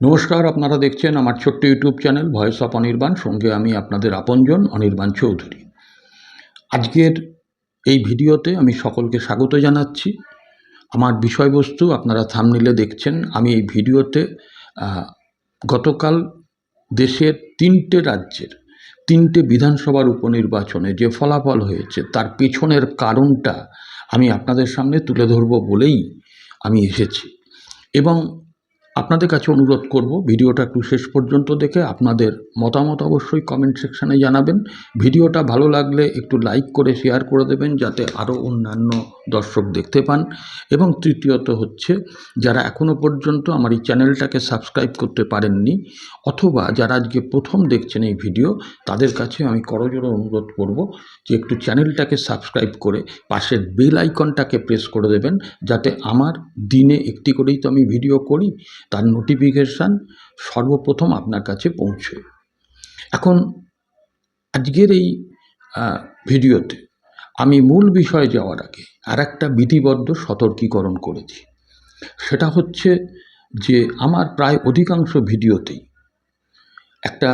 নমস্কার, আপনারা দেখছেন আমার ছোট্ট YouTube channel voice of Anirban. সঙ্গে আমি আপনাদের আপনজন অনির্বাণ চৌধুরী। আজকের এই ভিডিওতে আমি সকলকে স্বাগত জানাচ্ছি। আমার বিষয়বস্তু আপনারা থাম্বনেইলে দেখছেন। আমি এই ভিডিওতে গতকাল দেশের 3টে রাজ্যের 3টে বিধানসভার উপনির্বাচনে যে ফলাফল হয়েছে তার পেছনের কারণটা আমি আপনাদের সামনে তুলে ধরব বলেই আমি এসেছি। এবং আপনাদের কাছে অনুরোধ করব ভিডিওটা একটু শেষ পর্যন্ত দেখে আপনাদের মতামত অবশ্যই কমেন্ট সেকশানে জানাবেন। ভিডিওটা ভালো লাগলে একটু লাইক করে শেয়ার করে দেবেন যাতে আরও অন্যান্য দর্শক দেখতে পান। এবং তৃতীয়ত হচ্ছে, যারা এখনও পর্যন্ত আমার এই চ্যানেলটাকে সাবস্ক্রাইব করতে পারেননি অথবা যারা আজকে প্রথম দেখছেন এই ভিডিও, তাদের কাছে আমি করজোড়ে অনুরোধ করব যে একটু চ্যানেলটাকে সাবস্ক্রাইব করে পাশের বেল আইকনটাকে প্রেস করে দেবেন যাতে আমার দিনে একটি করেই তো আমি ভিডিও করি, তার নোটিফিকেশান সর্বপ্রথম আপনার কাছে পৌঁছয়। এখন আজকের এই ভিডিওতে আমি মূল বিষয়ে যাওয়ার আগে আর একটা বিধিবদ্ধ সতর্কীকরণ করেছি। সেটা হচ্ছে যে আমার প্রায় অধিকাংশ ভিডিওতেই একটা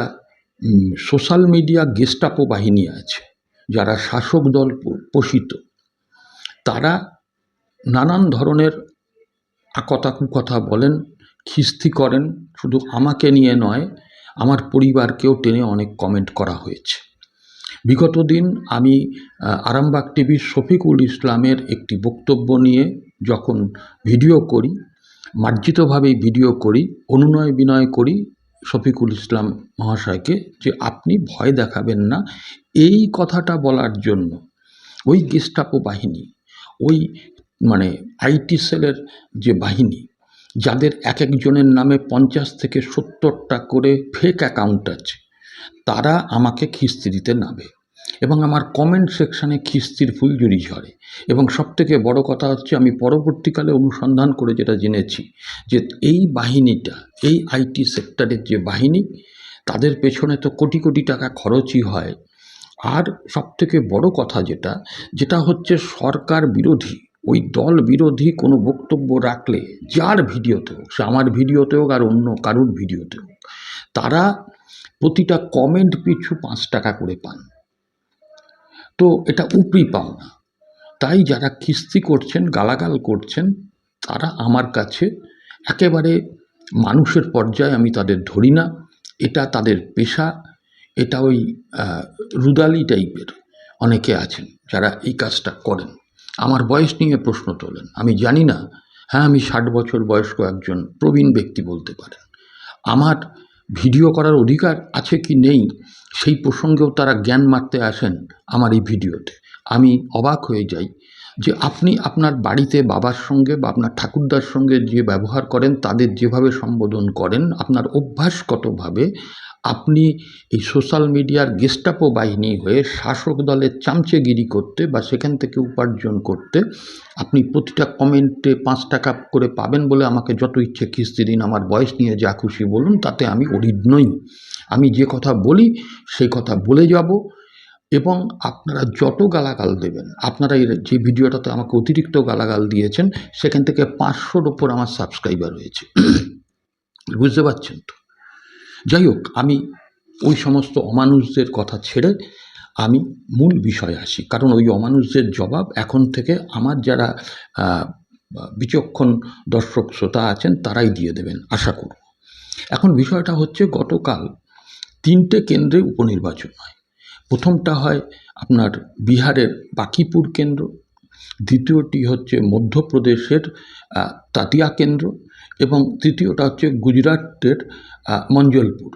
সোশ্যাল মিডিয়া গেস্টাপো বাহিনী আছে, যারা শাসক দল পোষিত। তারা নানান ধরনের আকথা কুকথা বলেন, খিস্তি করেন। শুধু আমাকে নিয়ে নয়, আমার পরিবারকেও টেনে অনেক কমেন্ট করা হয়েছে। বিগত দিন আমি আরামবাগ টিভির শফিকুল ইসলামের একটি বক্তব্য নিয়ে যখন ভিডিও করি, মার্জিতভাবেই ভিডিও করি, অনুনয় বিনয় করি শফিকুল ইসলাম মহাশয়কে যে আপনি ভয় দেখাবেন না। এই কথাটা বলার জন্য ওই গেস্টাপো বাহিনী, ওই আইটি সেলের যে বাহিনী, যাদের এক একজনের নামে 50 থেকে 70টা করে ফেক অ্যাকাউন্ট আছে, তারা আমাকে খিস্তি দিতে নামে এবং আমার কমেন্ট সেকশানে খিস্তির ফুলঝুরি ঝরে। এবং সবথেকে বড় কথা হচ্ছে, আমি পরবর্তীকালে অনুসন্ধান করে যেটা জেনেছি যে এই বাহিনীটা, এই আইটি সেক্টরের যে বাহিনী, তাদের পেছনে তো কোটি কোটি টাকা খরচই হয়। আর সবথেকে বড় কথা যেটা হচ্ছে, সরকার বিরোধী, ওই দল বিরোধী কোনো বক্তব্য রাখলে, যার ভিডিওতে হোক, সে আমার ভিডিওতে হোক আর অন্য কারুর ভিডিওতে হোক, তারা প্রতিটা কমেন্ট পিছু 5 টাকা করে পান। তো এটা উপরি পাওনা। তাই যারা খিস্তি করছেন, গালাগাল করছেন, তারা আমার কাছে একেবারে মানুষের পর্যায়ে আমি তাদের ধরি না। এটা তাদের পেশা। এটা ওই রুদালি টাইপের অনেকে আছেন যারা এই কাজটা করেন। আমার বয়স নিয়ে প্রশ্ন তোলেন, আমি জানি না। হ্যাঁ, আমি 60 বছর বয়স্ক একজন প্রবীণ ব্যক্তি বলতে পারেন। আমার ভিডিও করার অধিকার আছে কি নেই সেই প্রসঙ্গেও তারা জ্ঞান মারতে আসেন আমার এই ভিডিওতে। আমি অবাক হয়ে যাই যে আপনি আপনার বাড়িতে বাবার সঙ্গে বা আপনার ঠাকুরদার সঙ্গে যে ব্যবহার করেন, তাদের যেভাবে সম্বোধন করেন, আপনার অভ্যাসগতভাবে আপনি এই সোশ্যাল মিডিয়ার গেস্টাপো বাহিনী হয়ে শাসক দলের চামচেগিরি করতে বা সেখান থেকে উপার্জন করতে, আপনি প্রতিটা কমেন্টে 5 টাকা করে পাবেন বলে আমাকে যত ইচ্ছে খিস্তি দিন, আমার বয়স নিয়ে যা খুশি বলুন, তাতে আমি অরিড নই। আমি যে কথা বলি সেই কথা বলে যাব। এবং আপনারা যত গালাগাল দেবেন, আপনারা যে ভিডিওটাতে আমাকে অতিরিক্ত গালাগাল দিয়েছেন, সেখান থেকে 500-র ওপর আমার সাবস্ক্রাইবার হয়েছে। বুঝতে পারছেন তো? যাই হোক, আমি ওই সমস্ত অমানুষদের কথা ছেড়ে আমি মূল বিষয়ে আসি, কারণ ওই অমানুষদের জবাব এখন থেকে আমার যারা বিচক্ষণ দর্শক শ্রোতা আছেন তারাই দিয়ে দেবেন আশা করব। এখন বিষয়টা হচ্ছে, গতকাল 3টে কেন্দ্রে উপনির্বাচন হয়। প্রথমটা হয় আপনার বিহারের বাকিপুর কেন্দ্র, দ্বিতীয়টি হচ্ছে মধ্যপ্রদেশের তাতিয়া কেন্দ্র এবং তৃতীয়টা হচ্ছে গুজরাটের মঞ্জলপুর।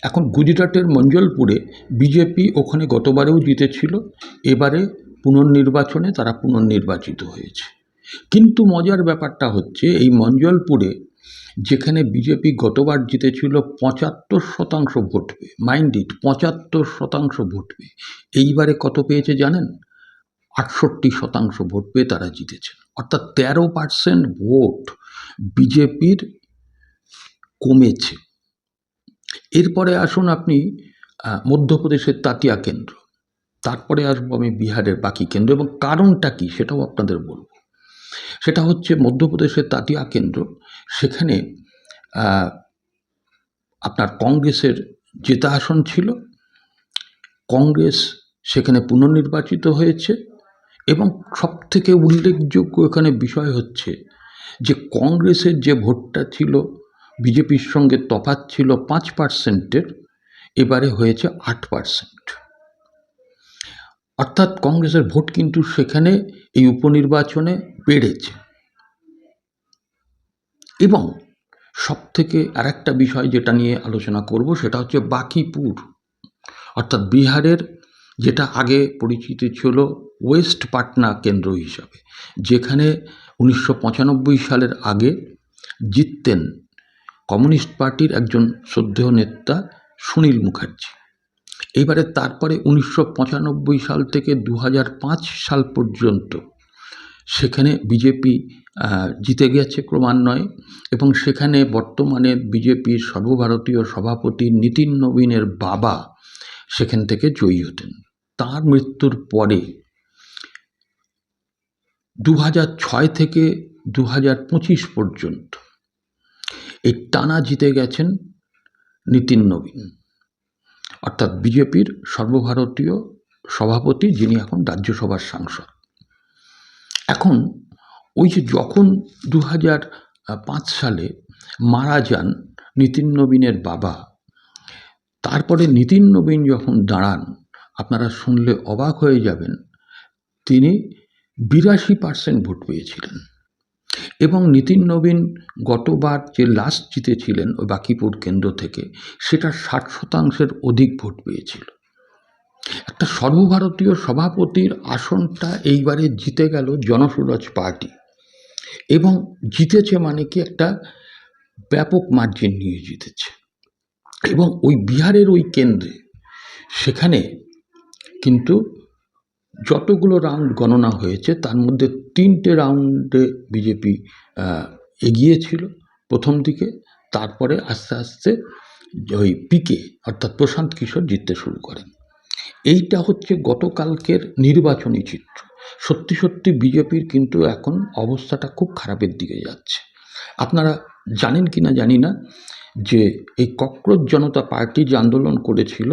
এখন গুজরাটের মঞ্জলপুরে বিজেপি ওখানে গতবারেও জিতেছিল, এবারে পুনর্নির্বাচনে তারা পুনর্নির্বাচিত হয়েছে। কিন্তু মজার ব্যাপারটা হচ্ছে, এই মঞ্জলপুরে যেখানে বিজেপি গতবার জিতেছিল 75% ভোট পেয়ে, মাইন্ড ইট, 75% ভোট পেয়ে, এইবারে কত পেয়েছে জানেন? 68% ভোট পেয়ে তারা জিতেছে। অর্থাৎ 13% ভোট বিজেপির কমেছে। এরপরে আসুন আপনি মধ্যপ্রদেশের তাতিয়া কেন্দ্র, তারপরে আসবো আমি বিহারের বাকি কেন্দ্র, এবং কারণটা কি সেটাও আপনাদের বলব। সেটা হচ্ছে মধ্যপ্রদেশের তাতিয়া কেন্দ্র, সেখানে আপনার কংগ্রেসের জেতা আসন ছিল, কংগ্রেস সেখানে পুনর্নির্বাচিত হয়েছে। এবং সবথেকে উল্লেখযোগ্য এখানে বিষয় হচ্ছে যে কংগ্রেসের যে ভোটটা ছিল বিজেপির সঙ্গে তফাৎ ছিল 5%, এবারে হয়েছে 8%। অর্থাৎ কংগ্রেসের ভোট কিন্তু সেখানে এই উপনির্বাচনে বেড়েছে। এবং সবথেকে আরেকটা বিষয় যেটা নিয়ে আলোচনা করব সেটা হচ্ছে বাঁকিপুর, অর্থাৎ বিহারের যেটা আগে পরিচিত ছিল ওয়েস্ট পাটনা কেন্দ্র হিসাবে, যেখানে 1995 সালের আগে জিততেন কমিউনিস্ট পার্টির একজন শ্রদ্ধেয় নেতা সুনীল মুখার্জি। এইবারে তারপরে 1995 সাল থেকে 2005 সাল পর্যন্ত সেখানে বিজেপি জিতে গেছে ক্রমান্বয়ে। এবং সেখানে বর্তমানে বিজেপির সর্বভারতীয় সভাপতি নীতিন নবীনের বাবা সেখান থেকে জয়ী হতেন। তার মৃত্যুর পরে 2006 থেকে 2025 পর্যন্ত এই টানা জিতে গেছেন নীতিন নবীন, অর্থাৎ বিজেপির সর্বভারতীয় সভাপতি, যিনি এখন রাজ্যসভার সাংসদ। এখন ওই যে যখন 2005 সালে মারা যান নীতিন নবীনের বাবা, তারপরে নীতিন নবীন যখন দাঁড়ান, আপনারা শুনলে অবাক হয়ে যাবেন, তিনি 82% ভোট পেয়েছিলেন। এবং নীতিন নবীন গতবার যে লাস্ট জিতেছিলেন ওই বাঁকিপুর কেন্দ্র থেকে, সেটা 60% অধিক ভোট পেয়েছিল। একটা সর্বভারতীয় সভাপতির আসনটা এইবারে জিতে গেল জনসুরাজ পার্টি, এবং জিতেছে মানে কি একটা ব্যাপক মার্জিন নিয়ে জিতেছে। এবং ওই বিহারের ওই কেন্দ্রে সেখানে কিন্তু যতগুলো রাউন্ড গণনা হয়েছে তার মধ্যে 3টে রাউন্ডে বিজেপি এগিয়েছিল প্রথম দিকে, তারপরে আস্তে আস্তে ওই পিকে অর্থাৎ প্রশান্ত কিশোর জিততে শুরু করেন। এইটা হচ্ছে গতকালকের নির্বাচনী চিত্র। সত্যি সত্যি বিজেপির কিন্তু এখন অবস্থাটা খুব খারাপের দিকে যাচ্ছে। আপনারা জানেন কি না জানি না যে এই ককরোচ জনতা পার্টি যে আন্দোলন করেছিল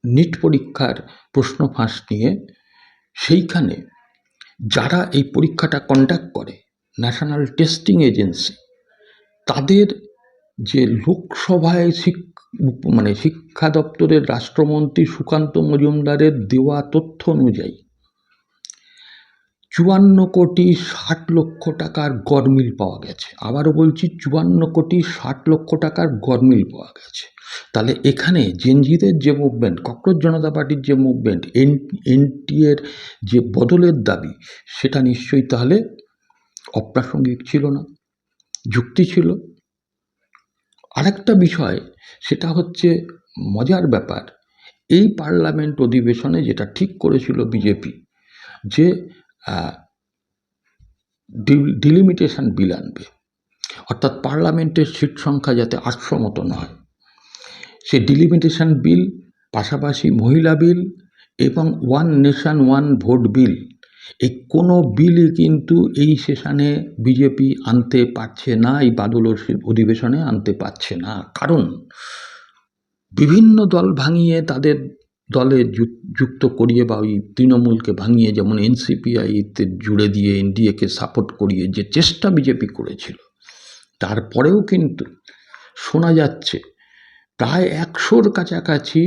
নিট পরীক্ষার প্রশ্ন ফাঁস নিয়ে, সেইখানে যারা এই পরীক্ষাটা কন্ডাক্ট করে ন্যাশনাল টেস্টিং এজেন্সি, তাদের যে লোকসভায় শিক্ষা দপ্তরের রাষ্ট্রমন্ত্রী সুকান্ত মজুমদারের দেওয়া তথ্য অনুযায়ী 54,60,00,000 টাকার গরমিল পাওয়া গেছে। আবারও বলছি, 54,60,00,000 টাকার গরমিল পাওয়া গেছে। তাহলে এখানে জেনজিদের যে মুভমেন্ট, ককরোচ জনতা পার্টির যে মুভমেন্ট, এনটিএর যে বদলের দাবি, সেটা নিশ্চয়ই তাহলে অপ্রাসঙ্গিক ছিল না, যুক্তি ছিল। আরেকটা বিষয়, সেটা হচ্ছে মজার ব্যাপার, এই পার্লামেন্ট অধিবেশনে যেটা ঠিক করেছিল বিজেপি যে ডিলিমিটেশন বিল আনবে, অর্থাৎ পার্লামেন্টের সিট সংখ্যা যাতে 800 মতন হয়, সে ডিলিমিটেশন বিল, পাশাপাশি মহিলা বিল এবং ওয়ান নেশন ওয়ান ভোট বিল, এই কোনো বিলই কিন্তু এই সেশনে বিজেপি আনতে পারছে না, এই বাদল অধিবেশনে আনতে পারছে না। কারণ বিভিন্ন দল ভাঙিয়ে তাদের দলে যুক্ত করিয়ে, বা ওই তৃণমূলকে ভাঙিয়ে, যেমন এনসিপিআইতে জুড়ে দিয়ে এনডিএকে সাপোর্ট করিয়ে যে চেষ্টা বিজেপি করেছিল, তারপরেও কিন্তু শোনা যাচ্ছে প্রায় 100-র কাছাকাছি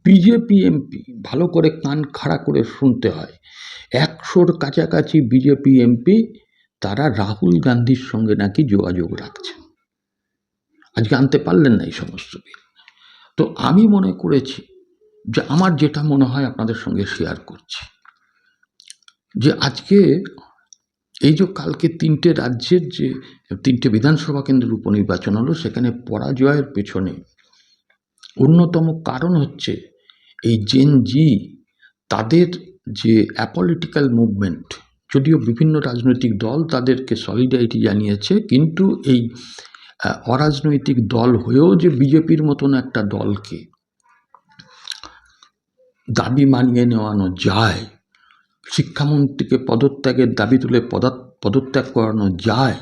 বিজেপি এমপি, ভালো করে কান খাড়া করে শুনতে হয়, 100-র কাছাকাছি বিজেপি এমপি তারা রাহুল গান্ধীর সঙ্গে নাকি যোগাযোগ রাখছে। আজকে আনতে পারলেন না এই সমস্ত বিল। তো আমি মনে করেছি যে আমার যেটা মনে হয় আপনাদের সঙ্গে শেয়ার করছি, যে আজকে এই যে কালকে 3টে রাজ্যের যে 3টে বিধানসভা কেন্দ্রের উপনির্বাচন হলো, সেখানে পরাজয়ের পেছনে অন্যতম কারণ হচ্ছে এই জেনজি, তাদের যে অ্যাপলিটিক্যাল মুভমেন্ট। যদিও বিভিন্ন রাজনৈতিক দল তাদেরকে সলিডারিটি জানিয়েছে, কিন্তু এই অরাজনৈতিক দল হয়েও যে বিজেপির মতন একটা দলকে দাবি মানিয়ে নেওয়ানো যায়, শিক্ষামন্ত্রীকে পদত্যাগের দাবি তুলে পদত্যাগ করানো যায়,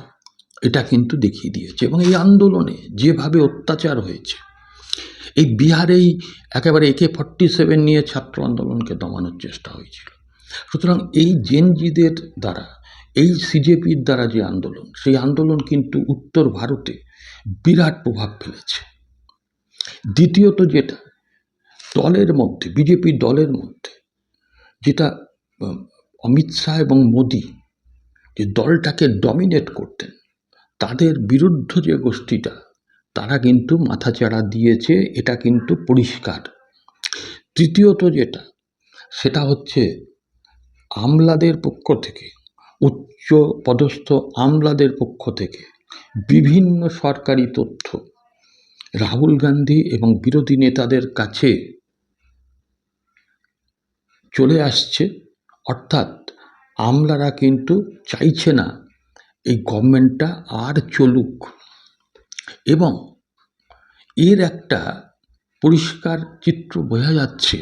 এটা কিন্তু দেখিয়ে দিয়েছে। এবং এই আন্দোলনে যেভাবে অত্যাচার হয়েছে, এই বিহারেই একেবারে AK-47 নিয়ে ছাত্র আন্দোলনকে দমানোর চেষ্টা হয়েছিল। সুতরাং এই জেনজিদের দ্বারা, এই সিজেপির দ্বারা যে আন্দোলন, সেই আন্দোলন কিন্তু উত্তর ভারতে বিরাট প্রভাব ফেলেছে। দ্বিতীয়ত যেটা দলের মধ্যে, বিজেপি দলের মধ্যে যেটা অমিত শাহ এবং মোদি যে দলটাকে ডমিনেট করতেন, তাদের বিরুদ্ধ যে গোষ্ঠীটা, তারা কিন্তু মাথাচাড়া দিয়েছে, এটা কিন্তু পরিষ্কার। তৃতীয়ত যেটা, সেটা হচ্ছে আমলাদের পক্ষ থেকে, উচ্চ পদস্থ আমলাদের পক্ষ থেকে বিভিন্ন সরকারি তথ্য রাহুল গান্ধী এবং বিরোধী নেতাদের কাছে চলে আসছে। অর্থাৎ আমলারা কিন্তু চাইছে না এই গভর্নমেন্টটা আর চলুক। এবং এর একটা পরিষ্কার চিত্র বোঝা যাচ্ছে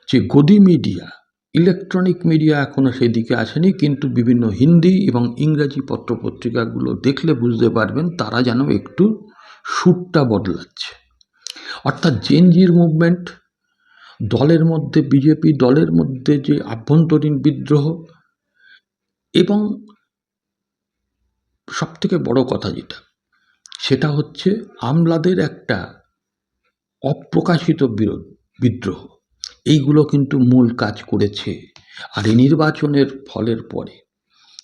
যে গদি মিডিয়া, ইলেকট্রনিক মিডিয়া এখনও সেদিকে আসেনি, কিন্তু বিভিন্ন হিন্দি এবং ইংরাজি পত্রপত্রিকাগুলো দেখলে বুঝতে পারবেন তারা যেন একটু সুরটা বদলাচ্ছে। অর্থাৎ জেনজির মুভমেন্ট, দলের মধ্যে, বিজেপি দলের মধ্যে যে আভ্যন্তরীণ বিদ্রোহ, এবং সবথেকে বড় কথা যেটা, সেটা হচ্ছে আমলাদের একটা অপ্রকাশিত বিদ্রোহ, এইগুলো কিন্তু মূল কাজ করেছে। আর এই নির্বাচনের ফলের পরে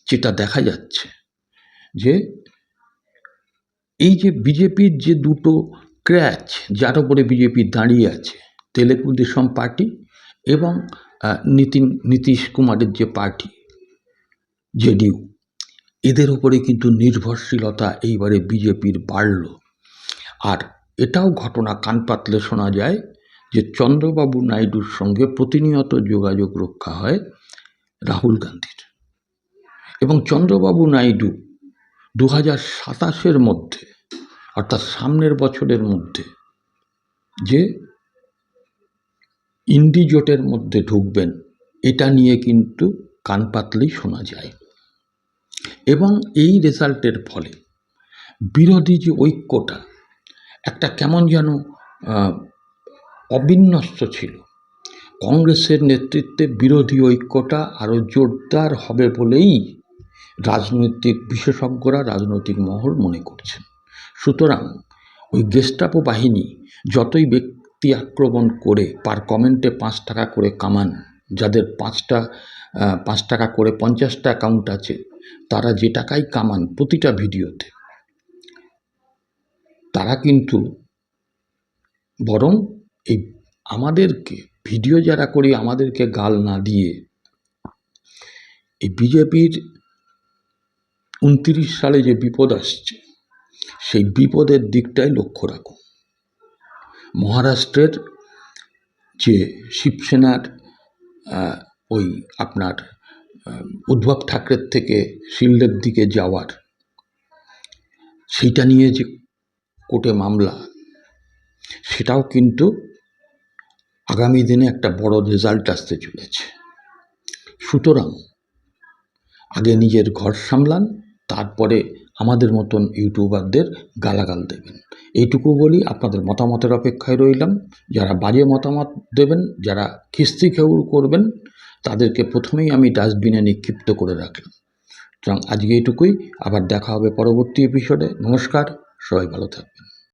যেটা দেখা যাচ্ছে যে এই যে বিজেপির যে দুটো ক্র্যাচ, যার উপরে বিজেপি দাঁড়িয়ে আছে, তেলেগু দেশম পার্টি এবং নীতিশ কুমারের যে পার্টি জেডিইউ, এদের উপরে কিন্তু নির্ভরশীলতা এইবারে বিজেপির বাড়ল। আর এটাও ঘটনা কান পাতলে শোনা যায় যে চন্দ্রবাবু নাইডুর সঙ্গে প্রতিনিয়ত যোগাযোগ রক্ষা হয় রাহুল গান্ধীর। এবং চন্দ্রবাবু নাইডু 2027 মধ্যে, অর্থাৎ সামনের বছরের মধ্যে, যে ইন্ডি জোটের মধ্যে ঢুকবেন, এটা নিয়ে কিন্তু কান পাতলেই শোনা যায়। এবং এই রেজাল্টের ফলে বিরোধী যে ঐক্যটা একটা কেমন যেন অবিন্যস্ত ছিল, কংগ্রেসের নেতৃত্বে বিরোধী ঐক্যটা আরও জোরদার হবে বলেই রাজনৈতিক বিশেষজ্ঞরা, রাজনৈতিক মহল মনে করছেন। সুতরাং ওই গেস্টাপো বাহিনী যতই ব্যক্তি আক্রমণ করে পার কমেন্টে 5 টাকা করে কামান, যাদের 5 টাকা করে 50টা অ্যাকাউন্ট আছে, তারা যে টাকাই কামান প্রতিটা ভিডিওতে, তারা কিন্তু বরং এই আমাদেরকে ভিডিও যারা করি আমাদেরকে গাল না দিয়ে এই বিজেপির 29 সালে যে বিপদ আসছে, সেই বিপদের দিকটাই লক্ষ্য রাখুন। মহারাষ্ট্রের যে শিবসেনার ওই আপনার উদ্ধব ঠাকরের থেকে শিল্ডের দিকে যাওয়ার, সেইটা নিয়ে যে কোর্টে মামলা, সেটাও কিন্তু আগামী দিনে একটা বড় রেজাল্ট আসতে চলেছে। সুতরাং আগে নিজের ঘর সামলান, তারপরে আমাদের মতন ইউটিউবারদের গালাগাল দেবেন। এইটুকু বলি, আপনাদের মতামতের অপেক্ষায় রইলাম। যারা বাজে মতামত দেবেন, যারা খিস্তি খেউর করবেন, তাদেরকে প্রথমেই আমি ডাস্টবিনে নিক্ষিপ্ত করে রাখলাম। সুতরাং আজকে এইটুকুই, আবার দেখা হবে পরবর্তী এপিসোডে। নমস্কার, সবাই ভালো থাকবেন।